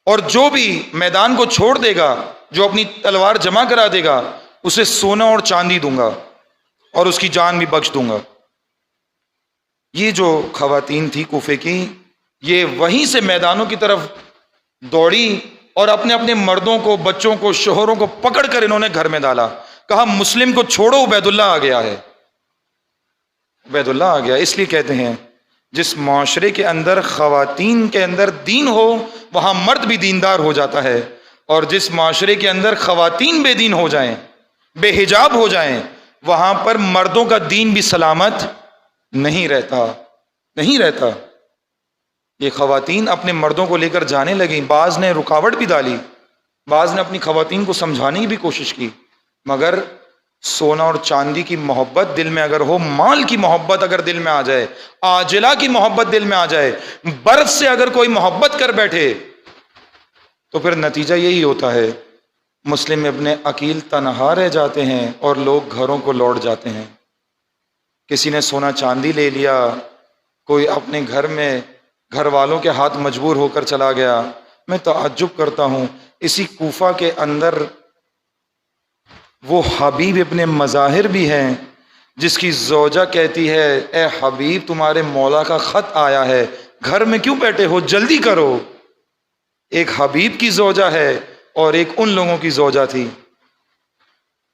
اور جو بھی میدان کو چھوڑ دے گا، جو اپنی تلوار جمع کرا دے گا، اسے سونا اور چاندی دوں گا اور اس کی جان بھی بخش دوں گا۔ یہ جو خواتین تھی کوفے کی، یہ وہیں سے میدانوں کی طرف دوڑی اور اپنے اپنے مردوں کو، بچوں کو، شوہروں کو پکڑ کر انہوں نے گھر میں ڈالا۔ کہا مسلم کو چھوڑو، عبید اللہ آ گیا ہے، عبید اللہ آ گیا۔ اس لیے کہتے ہیں جس معاشرے کے اندر خواتین کے اندر دین ہو، وہاں مرد بھی دیندار ہو جاتا ہے، اور جس معاشرے کے اندر خواتین بے دین ہو جائیں، بے حجاب ہو جائیں، وہاں پر مردوں کا دین بھی سلامت نہیں رہتا، نہیں رہتا۔ یہ خواتین اپنے مردوں کو لے کر جانے لگیں، بعض نے رکاوٹ بھی ڈالی، بعض نے اپنی خواتین کو سمجھانے کی بھی کوشش کی، مگر سونا اور چاندی کی محبت دل میں اگر ہو، مال کی محبت اگر دل میں آ جائے، عاجلہ کی محبت دل میں آ جائے، برف سے اگر کوئی محبت کر بیٹھے، تو پھر نتیجہ یہی ہوتا ہے، مسلم ابن عقیل تنہا رہ جاتے ہیں اور لوگ گھروں کو لوٹ جاتے ہیں۔ کسی نے سونا چاندی لے لیا، کوئی اپنے گھر میں گھر والوں کے ہاتھ مجبور ہو کر چلا گیا۔ میں تعجب کرتا ہوں، اسی کوفہ کے اندر وہ حبیب ابن مظاہر بھی ہیں جس کی زوجہ کہتی ہے اے حبیب تمہارے مولا کا خط آیا ہے، گھر میں کیوں بیٹھے ہو، جلدی کرو۔ ایک حبیب کی زوجہ ہے اور ایک ان لوگوں کی زوجہ تھی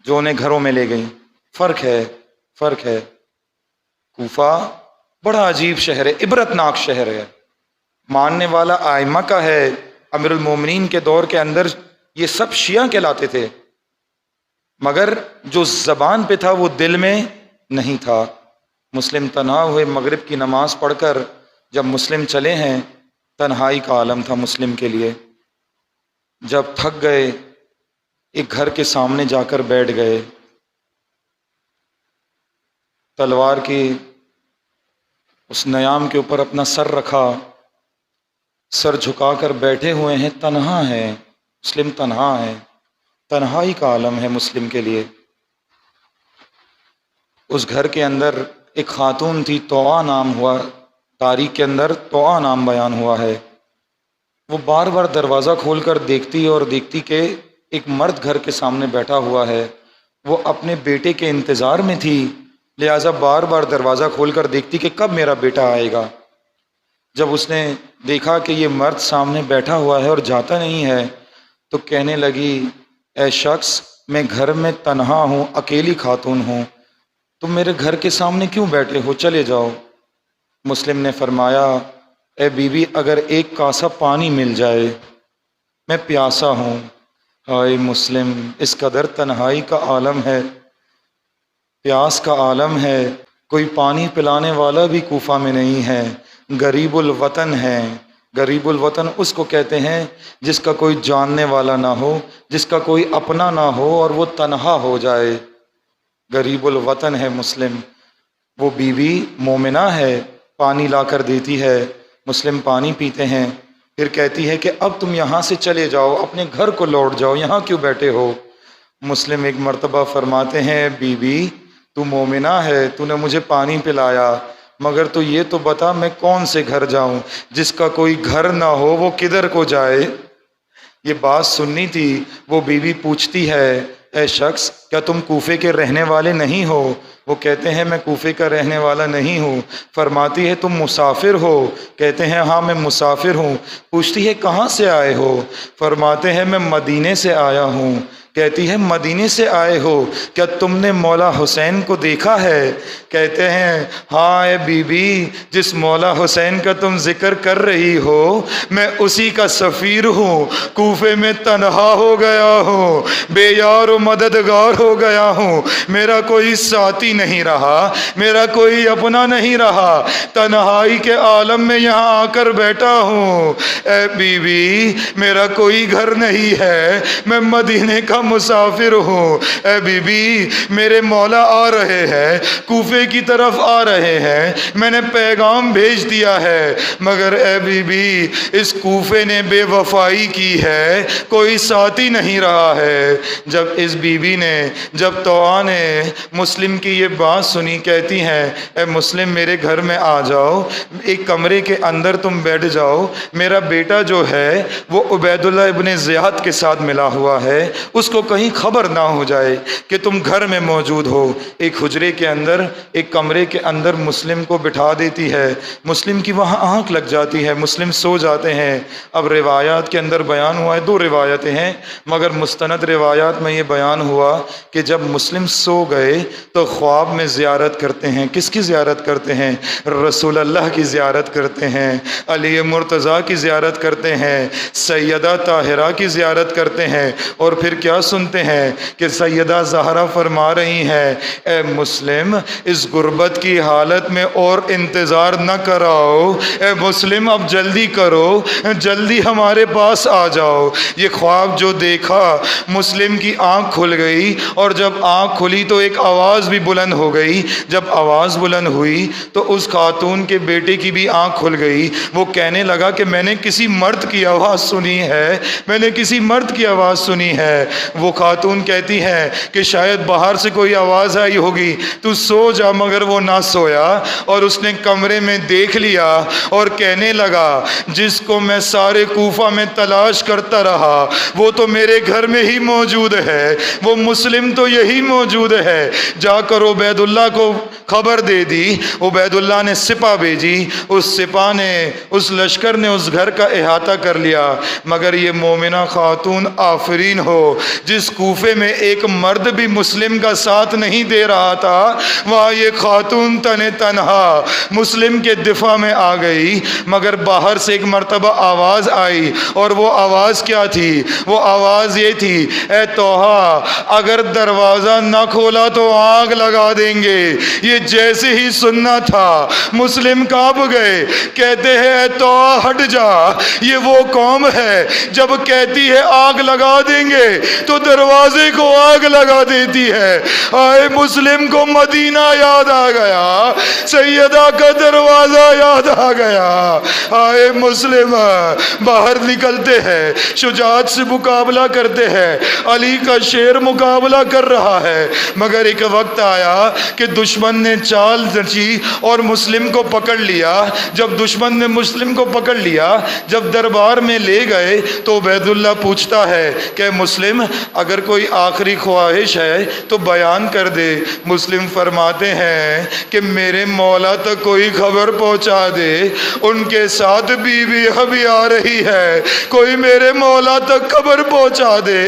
جو انہیں گھروں میں لے گئیں۔ فرق ہے، فرق ہے۔ کوفہ بڑا عجیب شہر ہے، عبرتناک شہر ہے، ماننے والا آئمہ کا ہے۔ امیر المومنین کے دور کے اندر یہ سب شیعہ کہلاتے تھے، مگر جو زبان پہ تھا وہ دل میں نہیں تھا۔ مسلم تنہا ہوئے، مغرب کی نماز پڑھ کر جب مسلم چلے ہیں، تنہائی کا عالم تھا مسلم کے لیے۔ جب تھک گئے، ایک گھر کے سامنے جا کر بیٹھ گئے، تلوار کی اس نیام کے اوپر اپنا سر رکھا، سر جھکا کر بیٹھے ہوئے ہیں، تنہا ہے مسلم، تنہا ہے، تنہائی کا عالم ہے مسلم کے لیے۔ اس گھر کے اندر ایک خاتون تھی، توعا نام ہوا، تاریخ کے اندر توعا نام بیان ہوا ہے۔ وہ بار بار دروازہ کھول کر دیکھتی اور دیکھتی کہ ایک مرد گھر کے سامنے بیٹھا ہوا ہے۔ وہ اپنے بیٹے کے انتظار میں تھی، لہٰذا بار بار دروازہ کھول کر دیکھتی کہ کب میرا بیٹا آئے گا۔ جب اس نے دیکھا کہ یہ مرد سامنے بیٹھا ہوا ہے اور جاتا نہیں ہے، تو کہنے لگی اے شخص، میں گھر میں تنہا ہوں، اکیلی خاتون ہوں، تم میرے گھر کے سامنے کیوں بیٹھے ہو، چلے جاؤ۔ مسلم نے فرمایا اے بیوی، اگر ایک کاسا پانی مل جائے، میں پیاسا ہوں۔ ہائے مسلم، اس قدر تنہائی کا عالم ہے، پیاس کا عالم ہے، کوئی پانی پلانے والا بھی کوفہ میں نہیں ہے، غریب الوطن ہے۔ غریب الوطن اس کو کہتے ہیں جس کا کوئی جاننے والا نہ ہو، جس کا کوئی اپنا نہ ہو اور وہ تنہا ہو جائے، غریب الوطن ہے مسلم۔ وہ بیوی مومنہ ہے، پانی لا کر دیتی ہے، مسلم پانی پیتے ہیں، پھر کہتی ہے کہ اب تم یہاں سے چلے جاؤ، اپنے گھر کو لوٹ جاؤ، یہاں کیوں بیٹھے ہو۔ مسلم ایک مرتبہ فرماتے ہیں بیوی تو مومنہ ہے، تو نے مجھے پانی پلایا، مگر تو یہ تو بتا میں کون سے گھر جاؤں، جس کا کوئی گھر نہ ہو وہ کدھر کو جائے۔ یہ بات سننی تھی۔ وہ بیوی پوچھتی ہے اے شخص، کیا تم کوفے کے رہنے والے نہیں ہو؟ وہ کہتے ہیں میں کوفے کا رہنے والا نہیں ہوں۔ فرماتی ہے تم مسافر ہو؟ کہتے ہیں ہاں میں مسافر ہوں۔ پوچھتی ہے کہاں سے آئے ہو؟ فرماتے ہیں میں مدینے سے آیا ہوں۔ کہتی ہے مدینے سے آئے ہو، کیا تم نے مولا حسین کو دیکھا ہے؟ کہتے ہیں ہاں اے بی بی، جس مولا حسین کا تم ذکر کر رہی ہو میں اسی کا سفیر ہوں، کوفے میں تنہا ہو گیا ہوں، بے یار و مددگار ہو گیا ہوں، میرا کوئی ساتھی نہیں رہا، میرا کوئی اپنا نہیں رہا، تنہائی کے عالم میں یہاں آ کر بیٹھا ہوں۔ اے بی بی، میرا کوئی گھر نہیں ہے، میں مدینے کا مسافر ہوں، اے بی بی میرے مولا آ رہے ہیں، کوفے کی طرف آ رہے ہیں، میں نے پیغام بھیج دیا ہے، مگر اے بی بی اس کوفے نے بے وفائی کی ہے، کوئی ساتھی نہیں رہا ہے۔ جب اس بی بی نے، جب توآ نے مسلم کی یہ بات سنی، کہتی ہیں اے مسلم میرے گھر میں آ جاؤ، ایک کمرے کے اندر تم بیٹھ جاؤ، میرا بیٹا جو ہے وہ عبید اللہ ابن زیاد کے ساتھ ملا ہوا ہے، اس کو کہیں خبر نہ ہو جائے کہ تم گھر میں موجود ہو۔ ایک حجرے کے اندر، ایک کمرے کے اندر مسلم کو بٹھا دیتی ہے، مسلم کی وہاں آنکھ لگ جاتی ہے، مسلم سو جاتے ہیں۔ اب روایات کے اندر بیان ہوا ہے، دو روایتیں ہیں، مگر مستند روایات میں یہ بیان ہوا کہ جب مسلم سو گئے تو خواب میں زیارت کرتے ہیں۔ کس کی زیارت کرتے ہیں؟ رسول اللہ کی زیارت کرتے ہیں، علی مرتضیٰ کی زیارت کرتے ہیں، سیدہ طاہرہ کی زیارت کرتے ہیں، اور پھر کیا سنتے ہیں کہ سیدہ زہرا فرما رہی ہیں اے مسلم اس غربت کی حالت میں اور انتظار نہ کراؤ، اے مسلم اب جلدی کرو، جلدی ہمارے پاس آ جاؤ۔ یہ خواب جو دیکھا، مسلم کی آنکھ کھل گئی، اور جب آنکھ کھلی تو ایک آواز بھی بلند ہو گئی۔ جب آواز بلند ہوئی تو اس خاتون کے بیٹے کی بھی آنکھ کھل گئی، وہ کہنے لگا کہ میں نے کسی مرد کی آواز سنی ہے، میں نے کسی مرد کی آواز سنی ہے۔ وہ خاتون کہتی ہے کہ شاید باہر سے کوئی آواز آئی ہوگی، تو سو جا، مگر وہ نہ سویا، اور اس نے کمرے میں دیکھ لیا اور کہنے لگا جس کو میں سارے کوفہ میں تلاش کرتا رہا وہ تو میرے گھر میں ہی موجود ہے، وہ مسلم تو یہی موجود ہے، جا کر عبید اللہ کو خبر دے دی۔ عبید اللہ نے سپاہ بھیجی، اس سپاہ نے، اس لشکر نے اس گھر کا احاطہ کر لیا، مگر یہ مومنہ خاتون آفرین ہو، جس کوفے میں ایک مرد بھی مسلم کا ساتھ نہیں دے رہا تھا، وہاں یہ خاتون تنہا مسلم کے دفاع میں آ گئی۔ مگر باہر سے ایک مرتبہ آواز آئی، اور وہ آواز کیا تھی؟ وہ آواز یہ تھی اے توحا اگر دروازہ نہ کھولا تو آگ لگا دیں گے۔ یہ جیسے ہی سننا تھا مسلم کانپ گئے، کہتے ہیں اے توحا ہٹ جا، یہ وہ قوم ہے جب کہتی ہے آگ لگا دیں گے تو دروازے کو آگ لگا دیتی ہے۔ آئے مسلم کو مدینہ یاد آ گیا، سیدہ کا دروازہ یاد آ گیا۔ آئے مسلم باہر نکلتے ہیں، شجاعت سے مقابلہ کرتے ہیں، علی کا شیر مقابلہ کر رہا ہے، مگر ایک وقت آیا کہ دشمن نے چال رچی اور مسلم کو پکڑ لیا۔ جب دشمن نے مسلم کو پکڑ لیا، جب دربار میں لے گئے تو عبید اللہ پوچھتا ہے کہ مسلم اگر کوئی آخری خواہش ہے تو بیان کر دے۔ مسلم فرماتے ہیں کہ میرے مولا تک کوئی خبر پہنچا دے، ان کے ساتھ بیوی ابھی آ رہی ہے، کوئی میرے مولا تک خبر پہنچا دے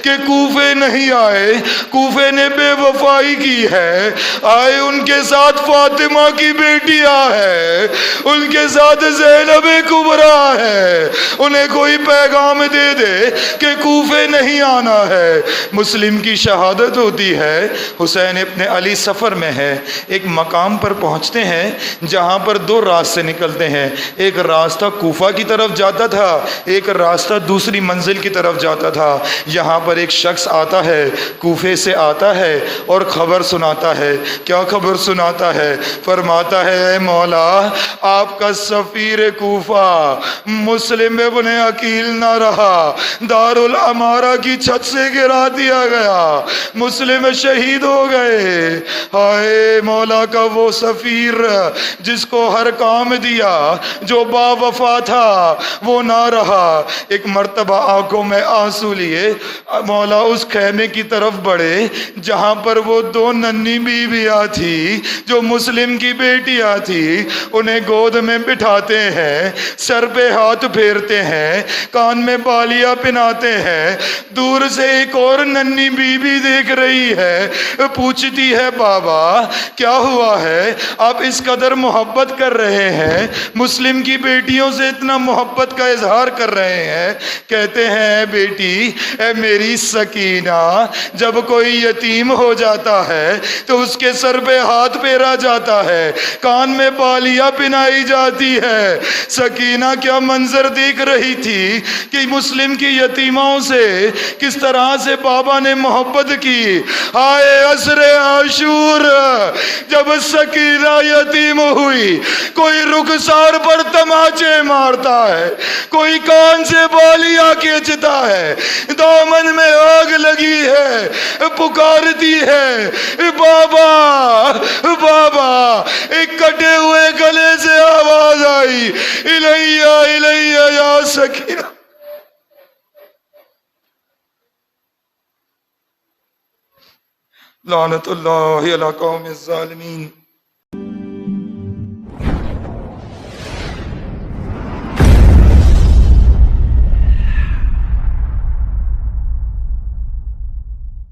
کہ کوفے نہیں آئے، کوفے نے بے وفائی کی ہے، آئے ان کے ساتھ فاطمہ کی بیٹیاں ہے، ان کے ساتھ زینب کبریٰ ہے، انہیں کوئی پیغام دے دے کہ کوفے نہیں آنا ہے۔ مسلم کی شہادت ہوتی ہے، حسین ابن علی سفر میں ہے، ایک مقام پر پہنچتے ہیں جہاں پر دو راستے نکلتے ہیں، ایک راستہ کوفہ کی طرف جاتا تھا، ایک راستہ دوسری منزل کی طرف جاتا تھا۔ یہاں پر ایک شخص آتا ہے، کوفے سے آتا ہے اور خبر سناتا ہے۔ کیا خبر سناتا ہے؟ فرماتا ہے اے مولا آپ کا سفیر کوفہ مسلم ابن عقیل نہ رہا، دار الامارہ کی چھت سے گرا دیا گیا، مسلم شہید ہو گئے۔ ہائے مولا کا وہ سفیر جس کو ہر کام دیا، جو با وفا تھا، وہ نہ رہا۔ ایک مرتبہ آنکھوں میں آنسو لیے مولا اس خیمے کی طرف بڑھے جہاں پر وہ دو ننھی بیویاں تھی جو مسلم کی بیٹیاں تھی، انہیں گود میں بٹھاتے ہیں، سر پہ ہاتھ پھیرتے ہیں، کان میں بالیاں پہناتے ہیں۔ دور سے ایک اور ننھی بیوی دیکھ رہی ہے، پوچھتی ہے بابا کیا ہوا ہے، آپ اس قدر محبت کر رہے ہیں، مسلم کی بیٹیوں سے اتنا محبت کا اظہار کر رہے ہیں؟ کہتے ہیں بیٹی اے میری سکینہ، جب کوئی یتیم ہو جاتا ہے تو اس کے سر پہ ہاتھ پھیرا جاتا ہے، کان میں بالیاں پہنائی جاتی ہے۔ سکینہ کیا منظر دیکھ رہی تھی کہ مسلم کی یتیموں سے کس طرح سے بابا نے محبت کی. آئے عصر عاشور جب سکینہ یتیم ہوئی، کوئی رخسار پر تماچے مارتا ہے، کوئی کان سے بالیاں کھینچتا ہے، دامن میں آگ لگی ہے، پکارتی ہے بابا بابا. ایک کٹے ہوئے گلے سے آواز آئی، الیہ الیہ یا سکینہ. لعنت اللہ علی قوم الظالمین.